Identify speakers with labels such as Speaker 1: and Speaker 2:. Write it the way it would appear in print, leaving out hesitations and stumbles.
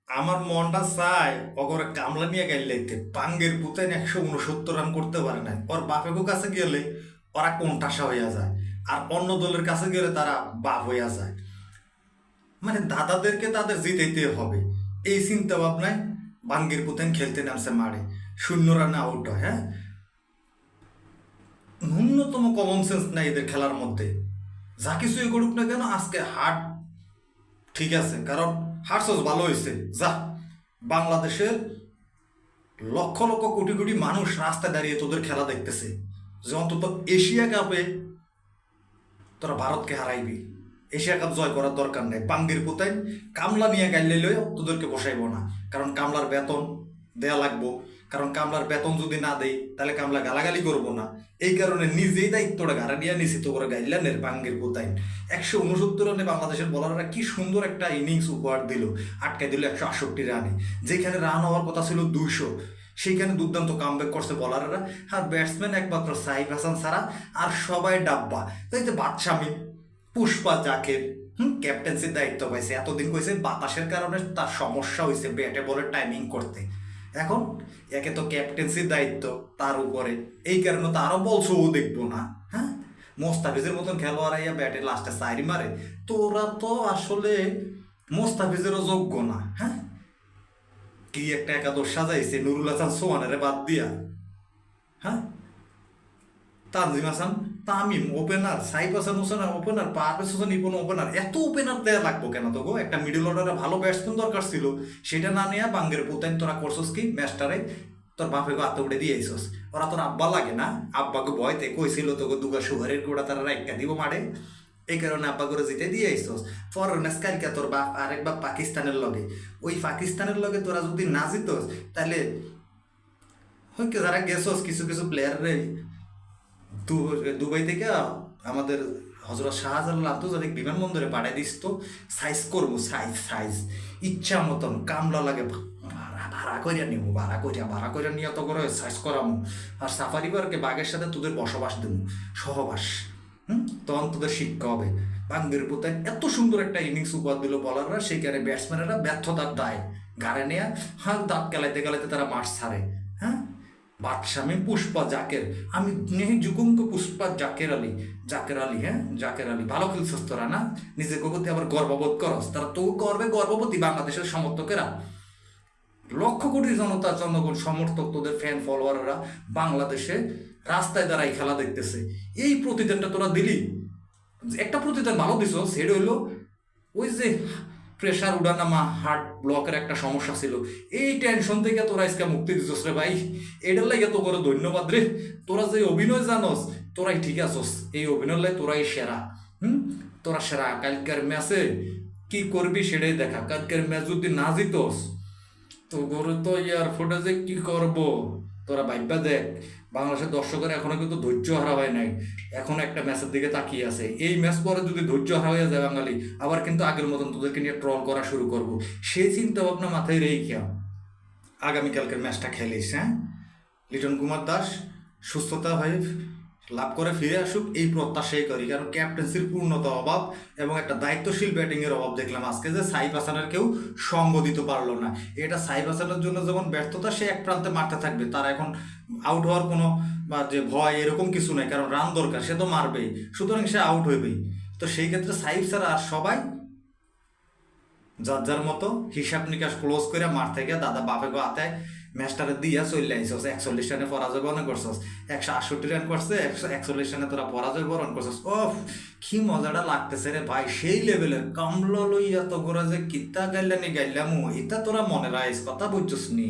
Speaker 1: আমার মনটা চায় অগরে কামলা নিয়ে গাইলাইতে পাঙ্গের পুতাইন 169 রান করতে পারে না, ওর বাপেকো কাছে গেলে ওরা কোণঠাসা হইয়া যায়, আর অন্য দলের কাছে গেলে তারা বাপ হইয়া যায়। মানে দাদাদেরকে তাদের জিতাইতে হবে, এই চিন্তা ভাবনায় বাঙ্গের পুতাইন খেলতে নামছে মারে, 0 রানে আউট হয়। হ্যাঁ, ন্যূনতম কমন সেন্স নাই এদের খেলার মধ্যে। যা কিছুই করুক না কেন, আজকে হার্ট ঠিক আছে, কারণ হার্টস ভালো হয়েছে। যা, বাংলাদেশের লক্ষ লক্ষ কোটি কোটি মানুষ রাস্তায় দাঁড়িয়ে তোদের খেলা দেখতেছে, যে অন্তত এশিয়া কাপে তোরা ভারতকে হারাইবি। এশিয়া কাপ জয় করার দরকার নেই, বাঙ্গির পুতাই কামলা নিয়ে গাইলে লইও তোদেরকে বসাইব না, কারণ কামলার বেতন দেয়া লাগবো। কারণ কামলার বেতন যদি না দেই তাহলে কামলা গালাগালি করবো না, এই কারণে নিজেই দায়িত্বটা ঘাড়ে নিয়ে নিশ্চিত করে গাইলেনের বাঙ্গির পুতাইন। 169 রানে বাংলাদেশের বলাররা কি সুন্দর একটা ইনিংস উপহার দিল, আটকাই দিল 168 রানে, যেখানে রান হওয়ার কথা ছিল 200, সেইখানে দুর্দান্ত কামব্যাক করছে বলাররা। আর ব্যাটসম্যান একমাত্র সাইফ হাসান ছাড়া আর সবাই ডাব্বা। তাই যে বাদশামী, পুষ্পা জাকের ক্যাপ্টেন্সির দায়িত্ব পাইছে, এতদিন কইছে বাতাসের কারণে তার সমস্যা হয়েছে ব্যাটে বলে টাইমিং করতে। এখন একে তো ক্যাপ্টেন্সির দায়িত্ব তার উপরে, এই কারণে তো আরো বলছো ও দেখবো না। হ্যাঁ, মোস্তাফিজের মতন খেলোয়াড় আইয়া ব্যাটে লাস্টে সাইরি মারে, তোরা তো আসলে মোস্তাফিজেরও যোগ্য না। হ্যাঁ, কি একটা একাদশ সাজাইছে নুরুল হাসান সোহানের বাদ দিয়া। হ্যাঁ, Tanzim Hasan, Tamim opener, Saif Hasan Hossain opener, Parvez Hossain ইপন opener, এত ওপেনার দেওয়া লাগবো কেন? তো গো, একটা মিডল অর্ডারে ভালো ব্যাটসম্যান দরকার ছিল, সেটা না নিয়ে বাঙ্গের পুতাইন তোরা করছস কি ম্যাচটারে তোর বাপেকে হাতে উঠে দিয়ে আইসস। ওরা তোর আব্বা লাগে না? আব্বাকে ভয়তে কইছিল তোকে দুগা সুগারের গোড়া তারা রাইকা দিব মারে, এই কারণে আব্বা করে জিতে দিয়ে আইসস। ফরনেস কালকে তোর বাপ আরেক বাপ পাকিস্তানের লগে, ওই পাকিস্তানের লগে তোরা যদি না জিতস তাহলে হয়তো যারা গেছস কিছু কিছু প্লেয়াররে দুবাই থেকে আমাদের হজরত শাহজালাল আন্তর্জাতিক বিমানবন্দরে পাঠিয়ে দিস, তো সাইজ করবো, সাইজ সাইজ ইচ্ছা মতন কামলা লাগে ভাড়া করিয়া নিব, ভাড়া করিয়া নিয়ে তো করে সাইজ করামো, আর সাফারি পার্কে বাঘের সাথে তোদের বসবাস দেবো, সহবাস। তখন তোদের শিক্ষা হবে। বাঙ্গের পুতাই এত সুন্দর একটা ইনিংস উপহার দিল বলাররা, সেইখানে ব্যাটসম্যানেরা ব্যর্থতার দায় ঘাড়ে নেয়া, হ্যাঁ দাঁত কেলাইতে কেলাইতে তারা মাঠ ছাড়ে। হ্যাঁ, বাদশামী, পুষ্পা জাকের, আমি নেহি যুগঙ্ক পুষ্পা জাকের আলী। হ্যাঁ, জাকের আলী ভালো খেলছস তোরা না, নিজেকে প্রতি আবার গর্ববোধ করস, তারা তো করবে গর্ববতী বাংলাদেশের সমর্থকেরা, লক্ষ কোটি জনতা জনগণ সমর্থক তোদের ফ্যান ফলোয়াররা বাংলাদেশে রাস্তায় দাঁড়াই খেলা দেখতেছে। এই প্রতিদানটা তোরা দিলি, একটা প্রতিদান ভালো দিছ, সেটা হইলো ওই যে প্রেশার উঠানামা, হার্ট ব্লকের একটা সমস্যা ছিল, এই টেনশন থেকে তোরা আজকে মুক্তি দিছস রে ভাই, এটার লাগে তো করে ধন্যবাদ রে। তোরা যে অভিনয় জানস তোরাই ঠিক আছস, এই অভিনয় লাগে তোরাই সেরা। তোরা সেরা। কালকের ম্যাচে কি করবি সেটাই দেখা, কালকের ম্যাচ যদি না জিতস তো গরু তো ইয়ার ফুটেজে কি করব, তোরা ভাইবা দেখ। বাংলাদেশের দর্শকের এখনো কিন্তু ধৈর্য হারা হয় নাই, এখন একটা ম্যাচের দিকে তাকিয়ে আছে। এই ম্যাচ পরে যদি ধৈর্য হারা হয়ে যায় বাঙালি, আবার কিন্তু আগের মতন তোদেরকে নিয়ে ট্রল করা শুরু করব, সেই চিন্তা ভাবনা মাথায় রেখে আগামীকালকের ম্যাচটা খেলিস। হ্যাঁ, লিটন কুমার দাস সুস্থতা হয়ে লাভ করে ফিরে আসুক, এই প্রত্যাশাই করি। কারণ ক্যাপ্টেন্সির পূর্ণতা অভাব এবং একটা দায়িত্বশীল ব্যাটিংয়ের অভাব দেখলাম আজকে, যে সাইফ হাসানের কেউ সঙ্গ দিতে পারলো না। এটা সাইফ হাসানের জন্য যেমন ব্যর্থতা, সে এক প্রান্তে মারতে থাকবে, তার এখন আউট হওয়ার কোনো বা যে ভয় এরকম কিছু নেই, কারণ রান দরকার, সে তো মারবেই, সুতরাং সে আউট হইবেই। তো সেই ক্ষেত্রে সাইফ ছাড়া আর সবাই যার যার মতো হিসাব নিকাশ ক্লোজ করে মার থেকে দাদা বাপে গো হাতে ম্যাচটারে দিয়া চলে আইসস। 41 রানে পরাজয় বরণ করছস, 168 রান করছে, 141 রানে তোরা পরাজয় বরণ করছস। ওফ, কি মজাটা লাগতেছে রে ভাই, সেই লেভেলের কামলা লইয়া তো গোরা যে কিতা গাইলানি গাইলামু, এটা তোরা মনে রাখিস, কথা বুঝছস নি।